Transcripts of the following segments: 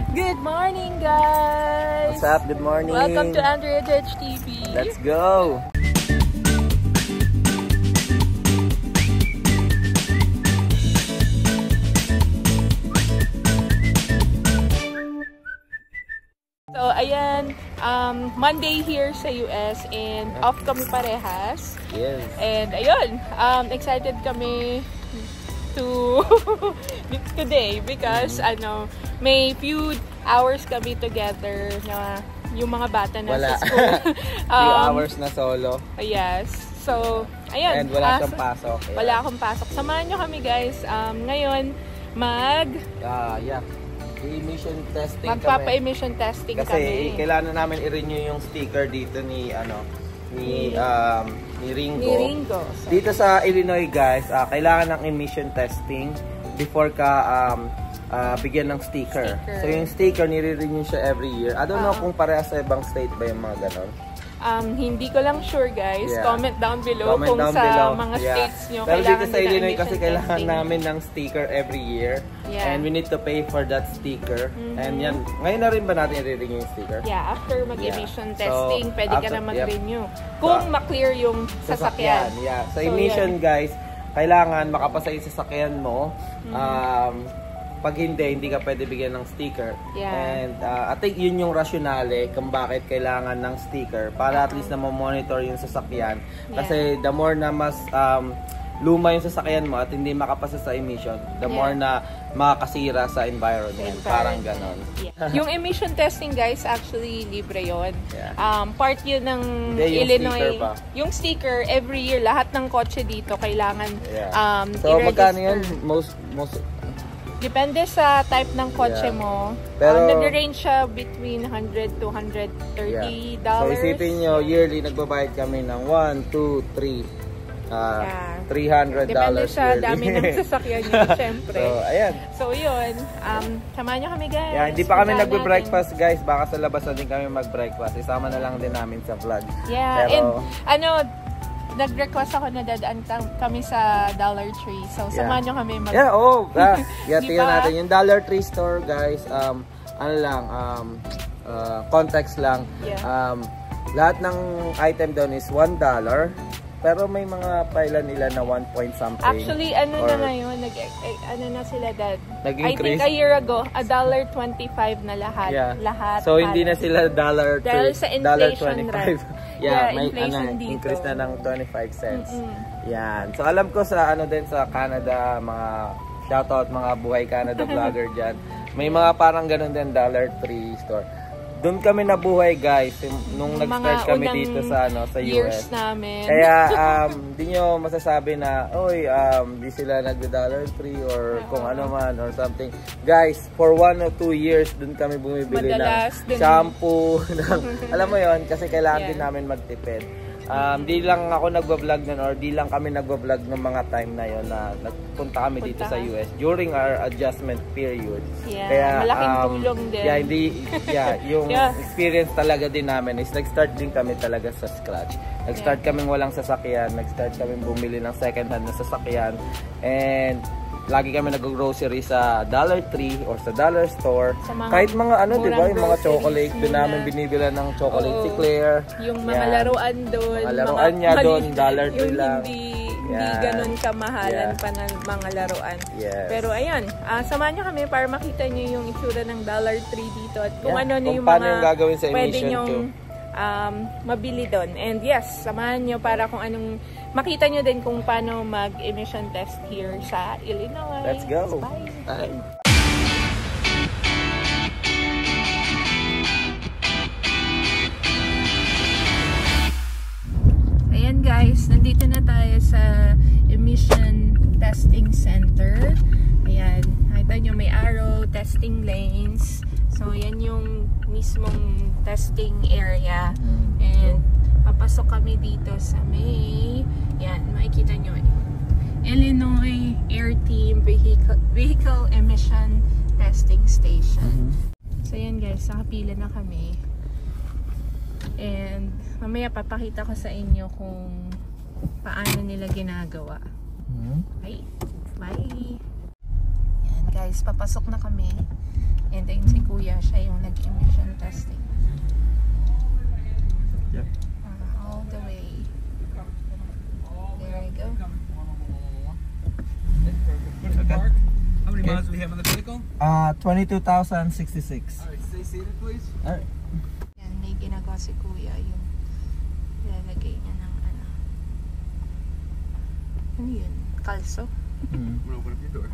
Good morning, guys! What's up? Good morning! Welcome to Andrea Judge TV. Let's go! So, ayan, Monday here sa US and off kami parehas. Yes. And ayun, excited kami to today because may few hours kami together na yung mga bata na sa school. Few hours na solo. Yes. So, ayun. And wala kang pasok. Yeah. Wala akong pasok. Samahan nyo kami, guys. Ngayon, emission testing magpapa-emission testing kasi kami. kailangan namin i-renew yung sticker dito ni Ringo. So, dito sa Illinois, guys, kailangan ng emission testing before ka bigyan ng sticker. So yung sticker nire-renew siya every year. I don't know kung parehas sa ibang state ba yung mga ganon. Hindi ko lang sure, guys. Yeah. Comment down below mga states nyo. Pero dito sa Illinois kasi kailangan namin ng sticker every year. Yeah. And we need to pay for that sticker. And yan, ngayon na rin ba natin i-renew yung sticker? Yeah, after mag-emission testing, pwede ka na mag-renew. Kung ma-clear yung sasakyan. Yeah. Sa emission, guys, kailangan makapasa yung sasakyan mo. Pag hindi ka pwede bigyan ng sticker. Yeah. And I think yun yung rationale kung bakit kailangan ng sticker para at least na ma-monitor yung sasakyan. Kasi the more na mas luma yung sasakyan mo at hindi makapasa sa emission, the more na makakasira sa environment. Parang ganon. Yeah. Yung emission testing, guys, actually libre yun. Yeah. Part yun ng Illinois. Yung sticker, every year, lahat ng kotse dito kailangan so magkano yun? Most depende sa type ng kotse mo. Pero nag-range siya between $100 to $130. So isipin nyo, yearly nagbabayad kami ng $1, 2, 3, $300 depende sa yearly. dami ng sasakyan nyo, syempre. So, ayan. So, yun. Samahan nyo kami, guys. Yeah, hindi pa kami nagbe-breakfast, guys. Baka sa labas na din kami mag-breakfast. Isama na lang din namin sa vlog. Yeah, pero, and nag-request ako na dadaan kami sa Dollar Tree. So, samahan nyo kami mag... tingnan natin. Yung Dollar Tree store, guys, context lang. Yeah. Lahat ng item doon is $1. Pero may mga pailan nila na 1 point something. Actually, na ngayon, na sila, Dad? Nag-increase? I think a year ago, $1.25 na lahat. Yeah. Lahat. So, hindi na sila $1.25. Dahil sa inflation, right? May increase na ng 25 cents. Yan. So, alam ko sa sa Canada, mga shoutout mga buhay Canada vlogger dyan. May mga parang ganun din, $1 store. Doon kami nabuhay, guys, nung nag-start kami dito sa US. Namin. Kaya hindi nyo masasabi na di sila nagda-$3 or kung ano man or something. Guys, for 1 or 2 years doon kami bumibili ng shampoo. Alam mo yon, kasi kailangan din namin magtipid. Di lang ako nagbablog nun or di lang kami nagbablog ng mga time na yon na nagpunta kami dito sa US during our adjustment period. Yeah, kaya malaking tulong din. Yung experience talaga din namin is nag-start din kami talaga sa scratch. Nag-start kaming walang sasakyan, nag-start kaming bumili ng second hand na sasakyan, and lagi kami nag-grocery sa Dollar Tree or sa Dollar Store. Kahit mga di ba, yung mga chocolate, doon namin binibila ng chocolate si Claire. Yung mga laruan doon. Mga laruan niya doon, Dollar Tree lang. Hindi ganun kamahalan pa ng mga laruan. Yes. Pero ayan, samahan nyo kami para makita nyo yung itsura ng Dollar Tree dito at kung ano na yung paano mga yung gagawin sa pwede emission nyong mabili doon. And yes, samahan nyo para kung anong makita nyo din kung paano mag-emission test here sa Illinois. Let's go! Bye! Ayan, guys, nandito na tayo sa emission testing center. Ayan, nakita nyo may arrow, testing lanes. So, yan yung mismong testing area. And papasok kami dito sa may, yan, makikita nyo Illinois Air Team Vehicle Emission Testing Station. So yan, guys, nakapila na kami. And mamaya papakita ko sa inyo kung paano nila ginagawa. Okay, bye! Yan, guys, papasok na kami. And then si Kuya, siya yung nag-emission testing. Yeah. All the way. There we go. Park. How many miles do we have on the vehicle? 22,066. Alright, stay seated please. Alright. Yan, may ginagawa si Kuya yung lalagay niya ng ano. Ano yun? Kalso? I'm gonna open up your door.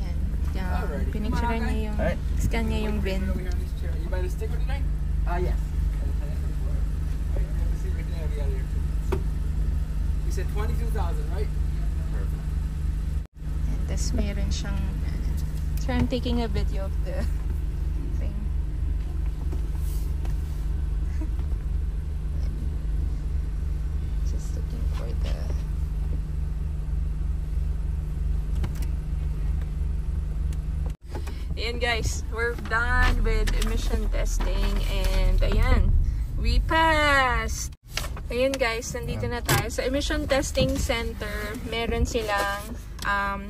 Yan. Alrighty. Pinicturean niya yung, Alright. scan niya yung VIN. Over here on this chair. You buying a sticker tonight? Yes. You said 22,000, right? And tas meron siyang, so I'm taking a video of the thing. Just looking for the ayan guys, we're done with emission testing and ayan, we passed! Ayan guys, nandito na tayo sa emission testing center. Meron silang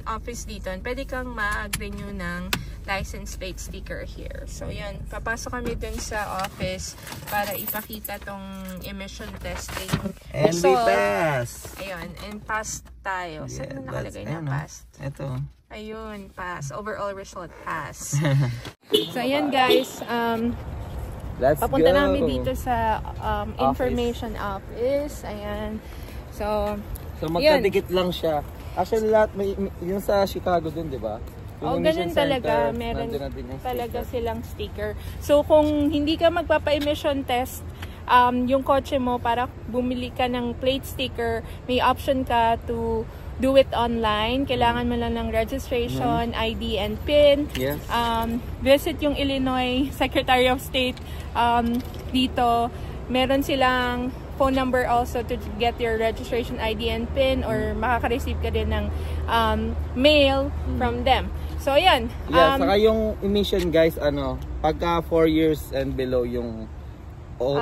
office dito. Pwede kang mag-renew ng license plate sticker here. So yan, papasok kami dun sa office para ipakita tong emission testing. And we passed. Ayun, and passed tayo. Saan na nakalagay na passed? Ito. Ayun, pass. Overall result, pass. So ayan guys, Let's papunta go. namin dito sa information office. Ayan. So magkadikit lang siya. Actually, lahat may yung sa Chicago din, di ba? Yung ganun emission talaga. center, Meron nandun na din yung talaga sticker. silang sticker. So kung hindi ka magpapa-emission test, yung kotse mo, para bumili ka ng plate sticker, may option ka to do it online. Kailangan mo lang ng registration, ID, and PIN. Yes. Visit yung Illinois Secretary of State dito. Meron silang phone number also to get your registration ID and PIN, or makaka-receive ka din ng mail from them. So, ayan. Yeah, saka yung emission guys, pagka 4 years and below yung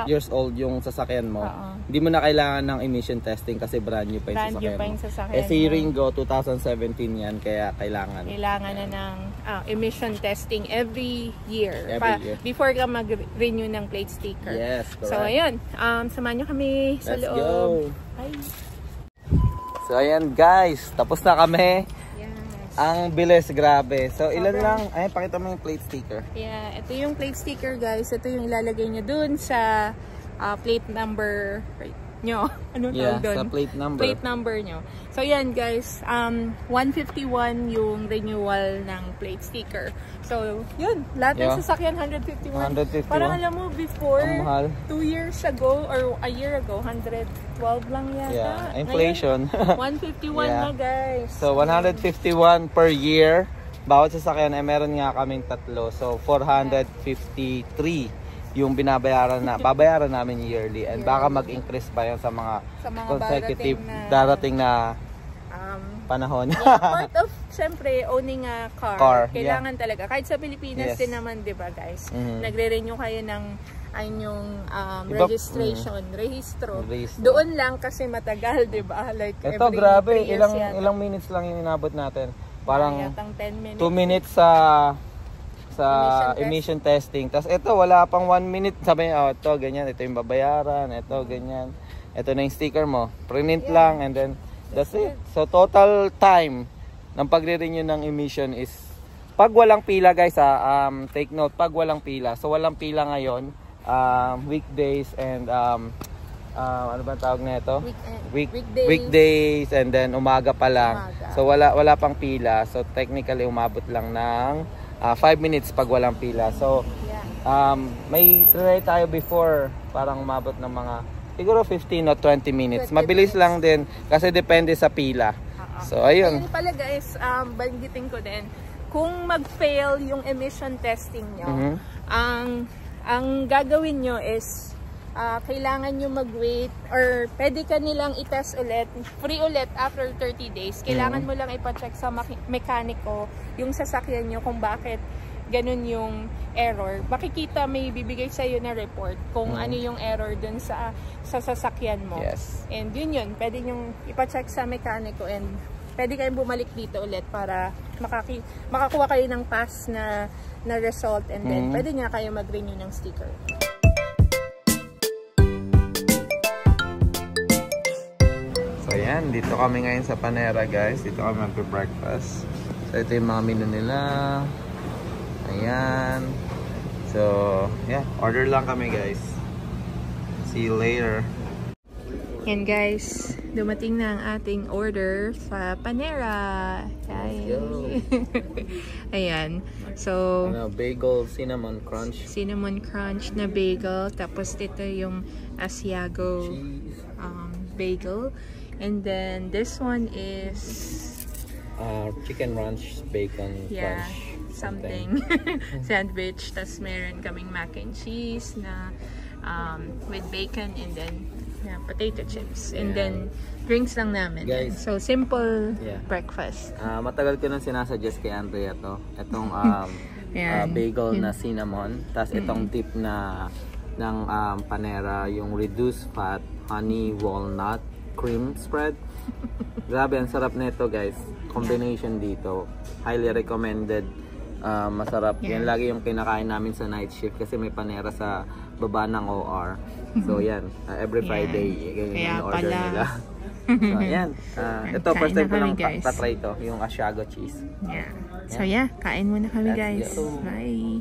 years old yung sasakyan mo, hindi mo na kailangan ng emission testing kasi brand new pa yung sasakyan mo. Si Ringo, 2017 yan, kaya kailangan. Kailangan na ng emission testing every year. Year. Before ka mag-renew ng plate sticker. Yes, correct. So, ayun. Samahan nyo kami sa Let's loob. go. Hi. So, ayan guys, tapos na kami. Yes. Ang bilis, grabe. So, ilan lang? Ay, pakita mo yung plate sticker. Yeah, ito yung plate sticker guys. Ito yung ilalagay nyo dun sa plate number nyo. Anong tawag dun? Sa plate number. Plate number nyo. So yan guys, 151 yung renewal ng plate sticker. So yun, lahat ng sasakyan 151. 151. Parang alam mo before, ang mahal. 2 years ago or a year ago, 112 lang yata. Yeah, inflation. Ngayon, 151 na guys. So 151 per year. Bawat sasakyan ay meron nga kaming tatlo. So 453 yung babayaran namin yearly, and baka mag-increase pa yan sa mga consecutive darating na panahon. Part of, syempre, owning a car kailangan talaga. Kahit sa Pilipinas din naman, di ba guys? Nagre-renew kayo ng inyong registration, rehistro. Doon lang kasi matagal, di ba? Like ito, grabe, ilang minutes lang yung inabot natin. Parang 10 minutes. 2 minutes sa emission testing. Tapos ito, wala pang 1 minute. Sabi niya, ito, ganyan. Ito yung babayaran. Ito, ganyan. Ito na yung sticker mo. Print lang, and then that's it. So, total time ng pagre-renew ng emission is, pag walang pila guys, take note, pag walang pila. So, walang pila ngayon, weekdays and, ano ba tawag na ito? Weekdays, and then umaga pa lang. So, wala pang pila. So, technically, umabot lang ng 5 minutes pag walang pila. So, may try tayo before, parang umabot ng mga siguro 15 o 20 minutes. Mabilis lang din kasi depende sa pila. So, ayun. Ayun pala guys, banggitin ko din, kung mag-fail yung emission testing nyo, ang gagawin nyo is kailangan nyo mag-wait, or pwede ka nilang i-test ulit, free ulit after 30 days. Kailangan mo lang ipa-check sa mekaniko yung sasakyan nyo kung bakit ganun yung error. Makikita, may bibigay sa'yo na report kung ano yung error dun sa sasakyan mo. Yes. And yun, pwede nyong ipa-check sa mekaniko, and pwede kayong bumalik dito ulit para makakuha kayo ng pass na result and then pwede nga kayo mag-renew ng sticker. So ayan, dito kami ngayon sa Panera guys. Dito kami magpe-breakfast. So ito yung mga menu nila. Ayan. So yeah, order lang kami guys. See you later. Yan guys, dumating na ang ating order sa Panera. Ayan. So, bagel cinnamon crunch. Cinnamon crunch na bagel. Tapos dito yung Asiago bagel. And then this one is chicken ranch bacon crunch. Something. Sandwich. Tapos meron kaming mac and cheese na with bacon and then potato chips. And then drinks lang namin. Guys, so simple breakfast. Matagal ko nang sinasuggest kay Andrea to. Itong bagel na cinnamon. Tapos itong dip na ng Panera, yung reduced fat honey walnut cream spread. Grabe, ang sarap nito guys. Combination dito. Highly recommended. Masarap. Yan lagi yung kinakain namin sa night shift kasi may Panera sa baba ng OR. So yan, every Friday ganyan yung order nila. So ayan, ito first time ko lang tatry ito, yung Asiago cheese. So kain muna kami guys. Bye.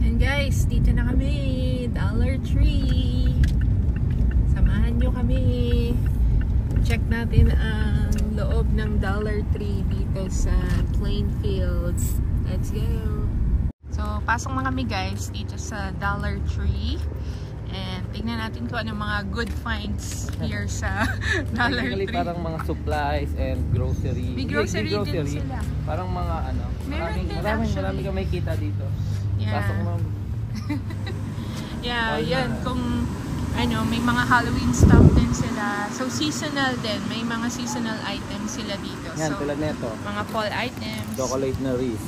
And guys, dito na kami, Dollar Tree. Samahan nyo kami. Check natin ang loob ng Dollar Tree dito sa Plainfields. Let's go! So, pasok na kami guys dito sa Dollar Tree. And tingnan natin kung anong mga good finds here sa Dollar Tree. Parang mga supplies and grocery. May grocery din sila. Parang mga ano. Marami ka may kita dito. Pasok mo. Yan. Kung ano, may mga Halloween stuff din sila. So, seasonal din. May mga seasonal items sila dito. Yan, so, tulad nito. Mga fall items. Chocolate na Reese.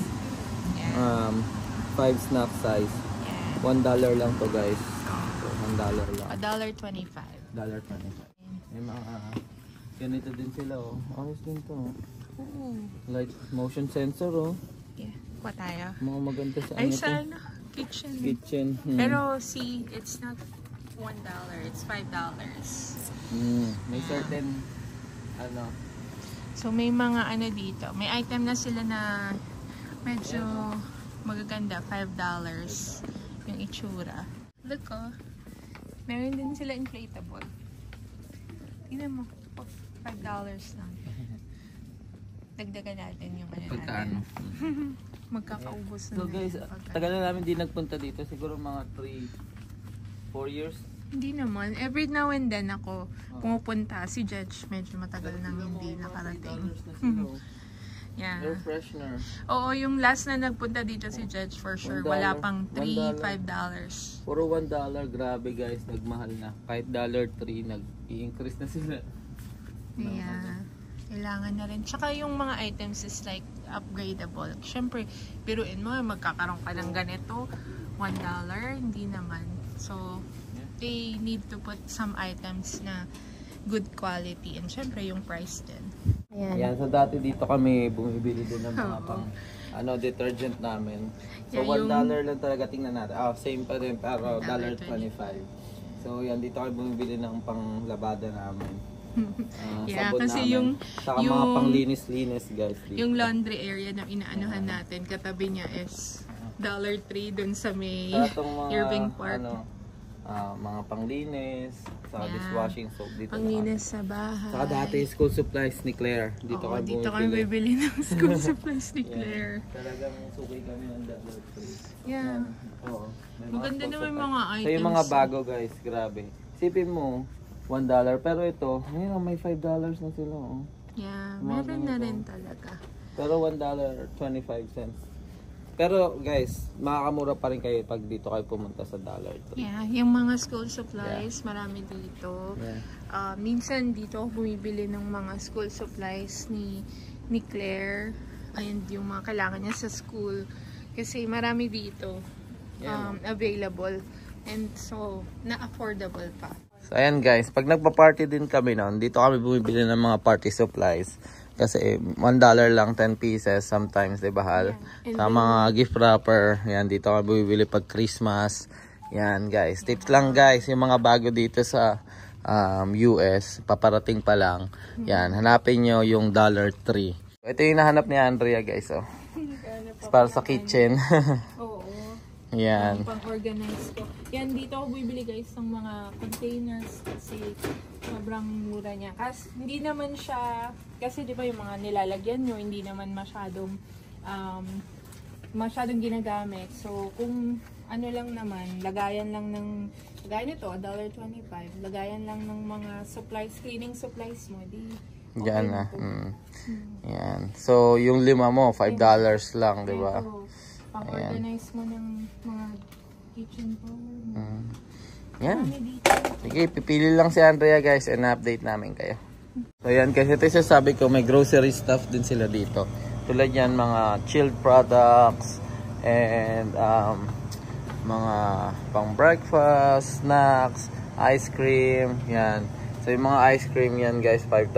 5 snack size. $1 lang to guys. $1 lang. $1.25. May mga ganito din sila oh. Ayos din to. Light motion sensor oh. Kuha tayo. Mga maganda sa ay, sa kitchen. Pero see, it's not $1, it's $5. May certain ano. So may mga ano dito. May item na sila na medyo magaganda, $5 yung itsura. Look oh. Meron din sila inflatable. Tingnan mo, $5 lang. Dagdagan natin yung ano natin. Magkakaubos na. So guys, tagal na namin di nagpunta dito. Siguro mga 3-4 years. Hindi naman. Every now and then ako pumupunta. Si Judge medyo matagal nang hindi nakarating. Air freshener. Oo, yung last na nagpunta dito si Judge for sure. Wala pang $3, $5. Puro $1. Grabe guys, nagmahal na. Kahit $3, nag-i-increase na sila. Kailangan na rin. Tsaka yung mga items is like upgradable. Siyempre, biruin mo, magkakaroon ka ng ganito. $1, hindi naman. So, they need to put some items na good quality. And syempre, yung price din. Ayan, so dati dito kami bumibili din ng mga pang detergent namin. So $1 lang talaga, tingnan natin. Same pa din pero $1.25. So yan, dito kami bumibili ng panglabada namin. Sabon kasi namin. Saka mga panglinis-linis guys dito. Yung laundry area na inaanuhan natin, katabi niya is $3 dun sa may Irving Park. Mga panglinis, saka dishwashing soap dito. Panglinis sa bahay. Saka dati school supplies ni Claire. Dito kami bibili ng school supplies ni Claire. Talagang suki kami ng $3. Oo. Maganda naman mga items. So yung mga bago guys, grabe. Sipin mo, $1. Pero ito, may $5 na sila. Oh. Meron na rin talaga. Pero $1.25. Pero guys, makakamura pa rin kayo pag dito kayo pumunta sa Dollar Tree. Yung mga school supplies, marami dito. Minsan dito ako bumibili ng mga school supplies ni Claire. Ayun, yung mga kailangan niya sa school. Kasi marami dito available. And so, na-affordable pa. So ayan guys, pag nagpa-party din kami noon, dito kami bumibili ng mga party supplies. Kasi $1 lang, 10 pieces sometimes, di ba, Hal? Yeah. Sa mga gift wrapper, yan, dito ka bibili pag Christmas. Yan, guys. Tips lang, guys, yung mga bago dito sa US, paparating pa lang. Yan, hanapin nyo yung $3. Ito yung nahanap ni Andrea, guys, oh. Para sa kitchen. Oo. Yan. Pang-organize ko. Yan, dito ako bibili guys ng mga containers kasi sobrang mura niya. Kasi hindi naman siya, kasi di ba yung mga nilalagyan nyo, hindi naman masyadong ginagamit. So, kung ano lang naman, lagayan lang ng, lagayan nito, $1.25, lagayan lang ng mga supplies, cleaning supplies mo, di okay. Yan na. Yan. So, yung 5 mo, $5 lang, di ba? Pang-organize mo ng mga kitchen power. Yan. Sige, pipili lang si Andrea, guys, and update namin kayo. So, yan, kasi ito yung sabi ko, may grocery stuff din sila dito. Tulad yan, mga chilled products, and mga pang-breakfast, snacks, ice cream, yan. So, yung mga ice cream yan, guys, $5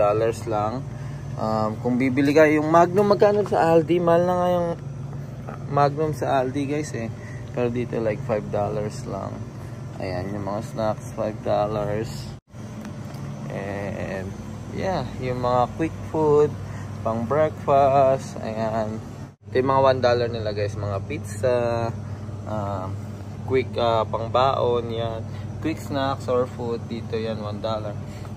lang. Kung bibili ka, yung Magnum, magkano sa Aldi? Mahal na nga yung Magnum sa Aldi, guys, eh. Pero dito, like, $5 lang. Ayan, yung mga snacks, $5. And, yeah, yung mga quick food, pang breakfast, ayan. Ito yung mga $1 nila, guys, mga pizza, quick pang baon, yan. Quick snacks or food, dito yan, $1.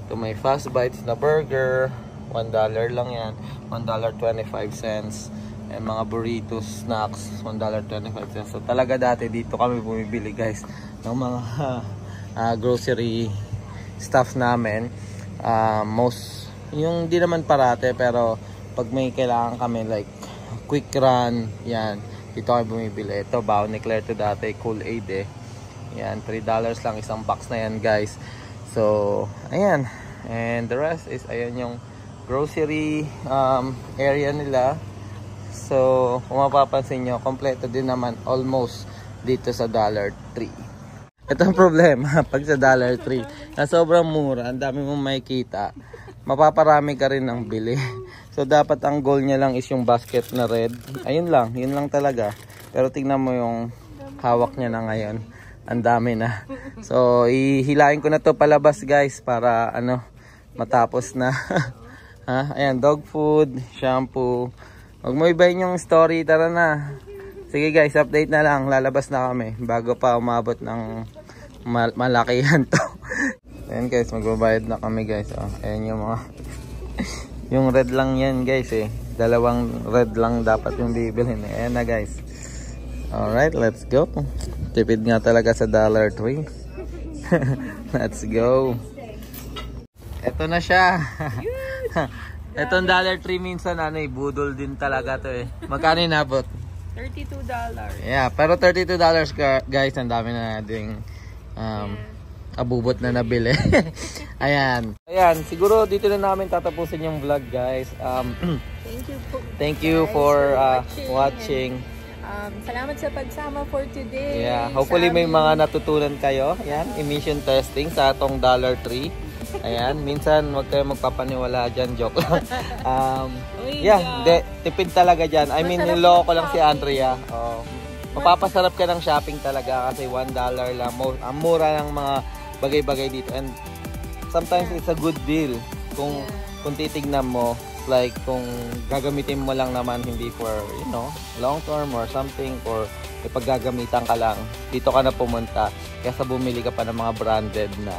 Ito may fast bites na burger, $1 lang yan, $1.25. And mga burritos, snacks, $1.25. So talaga dati dito kami bumibili, guys, ng mga grocery stuff namin. Yung di naman parate, pero pag may kailangan kami like quick run, yan, dito kami bumibili. Ito, baon ni Claire to dati, Kool-Aid eh. Yan, $3 lang isang box na yan, guys. So, ayan. And the rest is, ayan yung grocery area nila. So, kung mapapansin nyo, kompleto din naman almost dito sa $3. Ito ang problema pag sa $3 na sobrang mura, ang dami mong makikita, mapaparami ka rin ng bili. So, dapat ang goal niya lang is yung basket na red. Ayun lang, yun lang talaga. Pero tingnan mo yung hawak niya na ngayon. Ang dami na. So, ihilain ko na to palabas, guys, para ano, matapos na. Ha? Ayan, dog food, shampoo. Huwag mo ibayin yung story, tara na. Sige, guys, update na lang. Lalabas na kami bago pa umabot ng malakihan to. Ayan, guys, magbabayad na kami, guys. Oh, ayan yung mga yung red lang yan, guys, eh. 2 red lang dapat yung bibilhin, eh. Ayan na, guys. Alright, let's go. Tipid nga talaga sa $3. Let's go. Eto na siya. Etong $3 minsan, ano, eh, budol din talaga to, eh. Magkano inabot? $32. Yeah, pero $32, guys, ang dami na ding abubot na nabili. Ayan. Ayan, siguro dito na namin tatapusin yung vlog, guys. Thank you for watching. Salamat sa pagsama for today. Yeah, hopefully may mga natutunan kayo. Ayan, emission testing sa atong $3. Ayan, minsan wag kayo magpapaniwala dyan, joke lang. Yeah, tipid talaga dyan. I mean, niloko ko lang si Andrea. Mapapasarap ka ng shopping talaga kasi $1 lang. Ang mura ng mga bagay-bagay dito. And sometimes it's a good deal kung titignan mo. Like, kung gagamitin mo lang naman, hindi for, you know, long term or something, or ipaggagamitan ka lang, dito ka na pumunta. Kaysa bumili ka pa ng mga branded na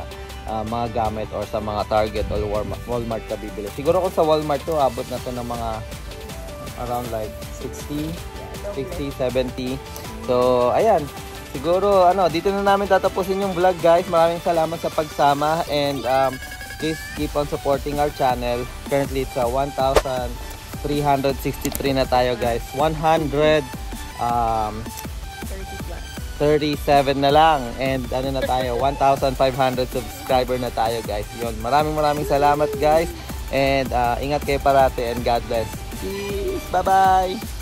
mga gamit or sa mga Target or Walmart ka bibili. Siguro kung sa Walmart to, abot na to ng mga around like 60, 70. So, ayan. Siguro, dito na namin tatapusin yung vlog, guys. Maraming salamat sa pagsama and please keep on supporting our channel. Currently, it's 1,363 na tayo, guys. 137 na lang. And ano na tayo, 1,500 subscriber na tayo, guys. Yun. Maraming salamat, guys. And ingat kayo parati and God bless. Peace. Bye-bye.